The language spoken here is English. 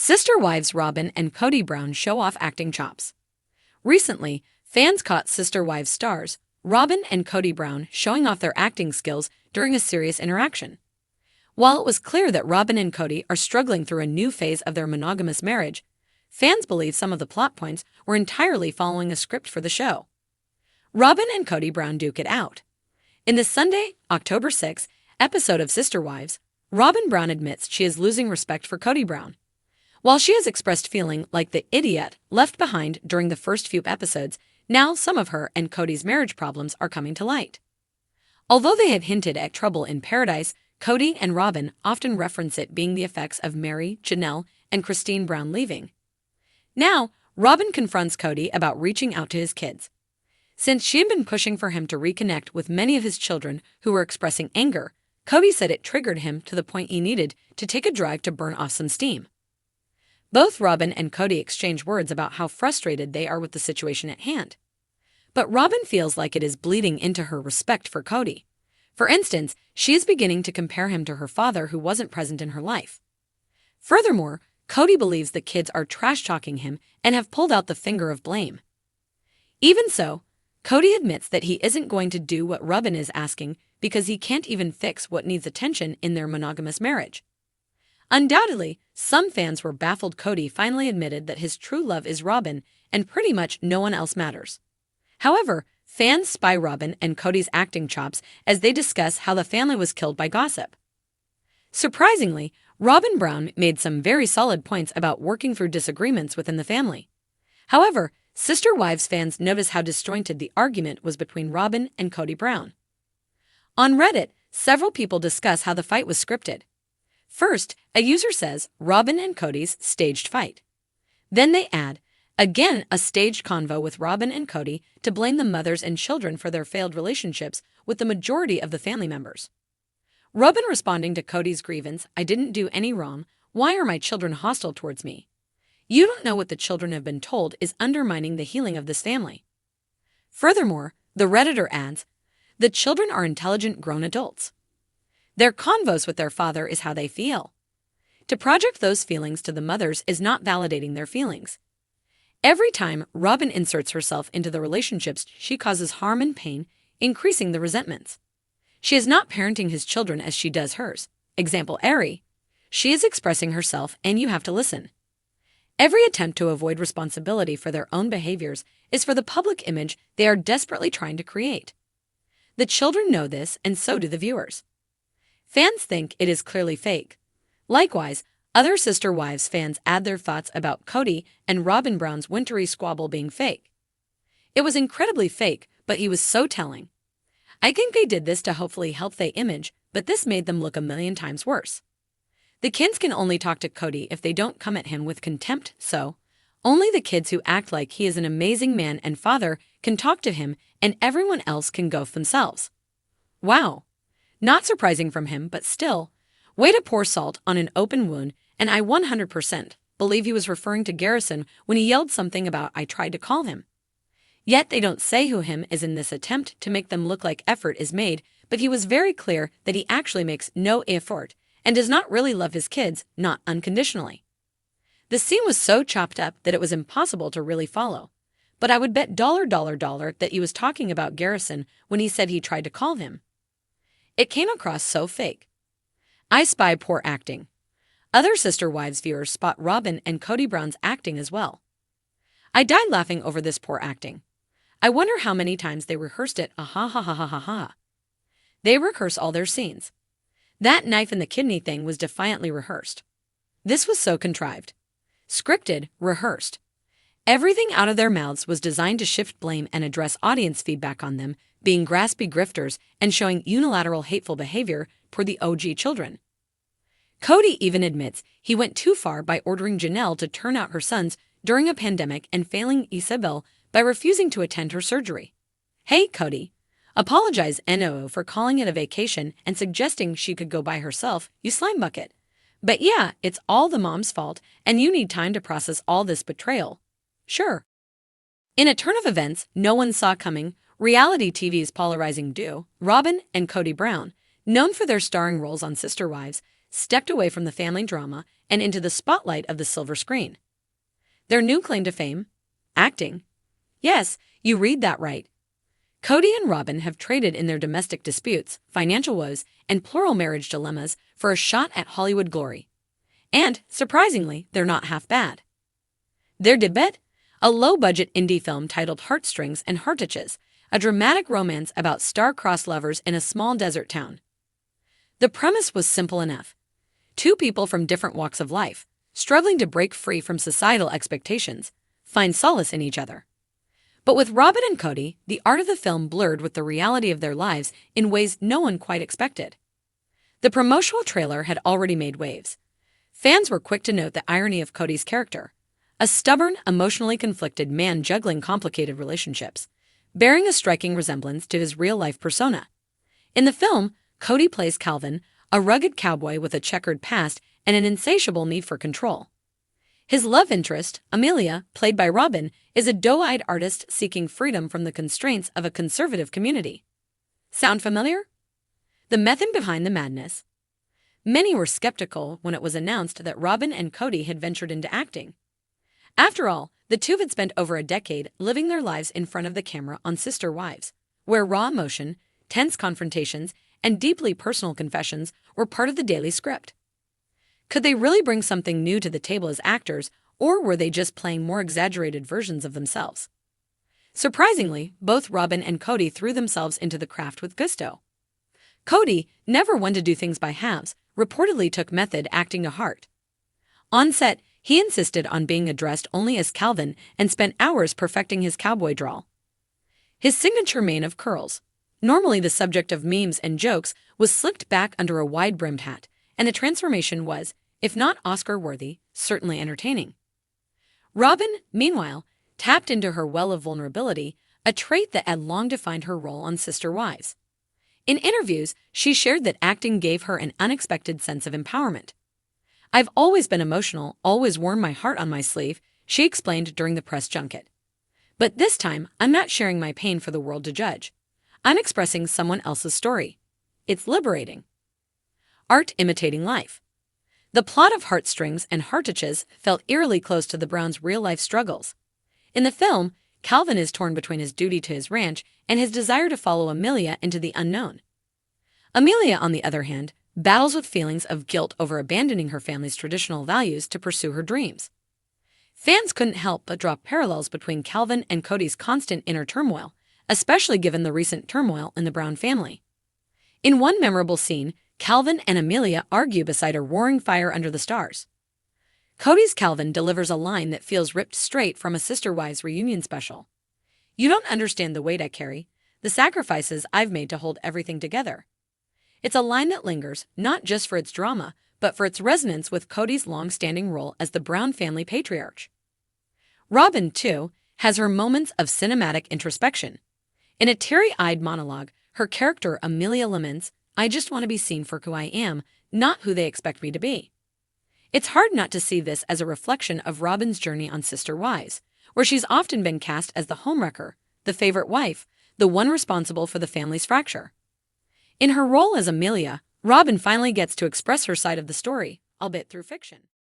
Sister wives Robyn and Kody Brown show off acting chops. Recently, fans caught sister wives stars, Robyn and Kody Brown, showing off their acting skills during a serious interaction. While it was clear that Robyn and Kody are struggling through a new phase of their monogamous marriage, fans believe some of the plot points were entirely following a script for the show. Robyn and Kody Brown duke it out. In the Sunday, October 6 episode of Sister Wives, Robyn Brown admits she is losing respect for Kody Brown. While she has expressed feeling like the idiot left behind during the first few episodes, now some of her and Kody's marriage problems are coming to light. Although they had hinted at trouble in paradise, Kody and Robyn often reference it being the effects of Mary, Janelle, and Cristin Brown leaving. Now, Robyn confronts Kody about reaching out to his kids. Since she had been pushing for him to reconnect with many of his children who were expressing anger, Kody said it triggered him to the point he needed to take a drive to burn off some steam. Both Robyn and Kody exchange words about how frustrated they are with the situation at hand. But Robyn feels like it is bleeding into her respect for Kody. For instance, she is beginning to compare him to her father who wasn't present in her life. Furthermore, Kody believes the kids are trash-talking him and have pulled out the finger of blame. Even so, Kody admits that he isn't going to do what Robyn is asking because he can't even fix what needs attention in their monogamous marriage. Undoubtedly, some fans were baffled Kody finally admitted that his true love is Robyn and pretty much no one else matters. However, fans spy Robyn and Kody's acting chops as they discuss how the family was killed by gossip. Surprisingly, Robyn Brown made some very solid points about working through disagreements within the family. However, Sister Wives fans notice how disjointed the argument was between Robyn and Kody Brown. On Reddit, several people discuss how the fight was scripted. First, a user says Robyn and Kody's staged fight. Then they add, again a staged convo with Robyn and Kody to blame the mothers and children for their failed relationships with the majority of the family members. Robyn responding to Kody's grievance, I didn't do any wrong, why are my children hostile towards me? You don't know what the children have been told is undermining the healing of this family. Furthermore, the Redditor adds, the children are intelligent grown adults. Their convos with their father is how they feel. To project those feelings to the mothers is not validating their feelings. Every time Robyn inserts herself into the relationships, she causes harm and pain, increasing the resentments. She is not parenting his children as she does hers. Example, Ari. She is expressing herself and you have to listen. Every attempt to avoid responsibility for their own behaviors is for the public image they are desperately trying to create. The children know this and so do the viewers. Fans think it is clearly fake. Likewise, other Sister Wives fans add their thoughts about Kody and Robyn Brown's wintry squabble being fake. It was incredibly fake, but he was so telling. I think they did this to hopefully help their image, but this made them look a million times worse. The kids can only talk to Kody if they don't come at him with contempt, so only the kids who act like he is an amazing man and father can talk to him and everyone else can go for themselves. Wow. Not surprising from him, but still, way to pour salt on an open wound, and I 100% believe he was referring to Garrison when he yelled something about I tried to call him. Yet they don't say who him is in this attempt to make them look like effort is made, but he was very clear that he actually makes no effort and does not really love his kids, not unconditionally. The scene was so chopped up that it was impossible to really follow, but I would bet dollar that he was talking about Garrison when he said he tried to call him. It came across so fake. I spy poor acting. Other Sister Wives viewers spot Robyn and Kody Brown's acting as well. I died laughing over this poor acting. I wonder how many times they rehearsed it, ha ha ha ha ha ha. They rehearse all their scenes. That knife in the kidney thing was defiantly rehearsed. This was so contrived. Scripted, rehearsed. Everything out of their mouths was designed to shift blame and address audience feedback on them being graspy grifters and showing unilateral hateful behavior toward the OG children. Kody even admits he went too far by ordering Janelle to turn out her sons during a pandemic and failing Isabel by refusing to attend her surgery. Hey, Kody. Apologize NOO for calling it a vacation and suggesting she could go by herself, you slime bucket. But yeah, it's all the mom's fault and you need time to process all this betrayal. Sure. In a turn of events no one saw coming, reality TV's polarizing duo, Robyn and Kody Brown, known for their starring roles on Sister Wives, stepped away from the family drama and into the spotlight of the silver screen. Their new claim to fame? Acting. Yes, you read that right. Kody and Robyn have traded in their domestic disputes, financial woes, and plural marriage dilemmas for a shot at Hollywood glory. And, surprisingly, they're not half bad. Their debut? A low-budget indie film titled Heartstrings and Heartaches, a dramatic romance about star-crossed lovers in a small desert town. The premise was simple enough. Two people from different walks of life, struggling to break free from societal expectations, find solace in each other. But with Robyn and Kody, the art of the film blurred with the reality of their lives in ways no one quite expected. The promotional trailer had already made waves. Fans were quick to note the irony of Kody's character, a stubborn, emotionally conflicted man juggling complicated relationships, bearing a striking resemblance to his real-life persona. In the film, Kody plays Calvin, a rugged cowboy with a checkered past and an insatiable need for control. His love interest, Amelia, played by Robyn, is a doe-eyed artist seeking freedom from the constraints of a conservative community. Sound familiar? The method behind the madness. Many were skeptical when it was announced that Robyn and Kody had ventured into acting. After all, the two had spent over a decade living their lives in front of the camera on Sister Wives, where raw emotion, tense confrontations, and deeply personal confessions were part of the daily script. Could they really bring something new to the table as actors, or were they just playing more exaggerated versions of themselves? Surprisingly, both Robyn and Kody threw themselves into the craft with gusto. Kody, never one to do things by halves, reportedly took method acting to heart. On set, he insisted on being addressed only as Calvin and spent hours perfecting his cowboy drawl. His signature mane of curls, normally the subject of memes and jokes, was slicked back under a wide-brimmed hat, and the transformation was, if not Oscar-worthy, certainly entertaining. Robyn, meanwhile, tapped into her well of vulnerability, a trait that had long defined her role on Sister Wives. In interviews, she shared that acting gave her an unexpected sense of empowerment. "I've always been emotional, always worn my heart on my sleeve," she explained during the press junket. "But this time, I'm not sharing my pain for the world to judge. I'm expressing someone else's story. It's liberating." Art imitating life. The plot of Heartstrings and Heartaches felt eerily close to the Browns' real-life struggles. In the film, Calvin is torn between his duty to his ranch and his desire to follow Amelia into the unknown. Amelia, on the other hand, battles with feelings of guilt over abandoning her family's traditional values to pursue her dreams. Fans couldn't help but draw parallels between Calvin and Kody's constant inner turmoil, especially given the recent turmoil in the Brown family. In one memorable scene, Calvin and Amelia argue beside a roaring fire under the stars. Kody's Calvin delivers a line that feels ripped straight from a Sister Wives reunion special. "You don't understand the weight I carry, the sacrifices I've made to hold everything together." It's a line that lingers, not just for its drama, but for its resonance with Kody's long-standing role as the Brown family patriarch. Robyn, too, has her moments of cinematic introspection. In a teary-eyed monologue, her character Amelia laments, "I just want to be seen for who I am, not who they expect me to be." It's hard not to see this as a reflection of Robyn's journey on Sister Wives, where she's often been cast as the homewrecker, the favorite wife, the one responsible for the family's fracture. In her role as Amelia, Robyn finally gets to express her side of the story, albeit through fiction.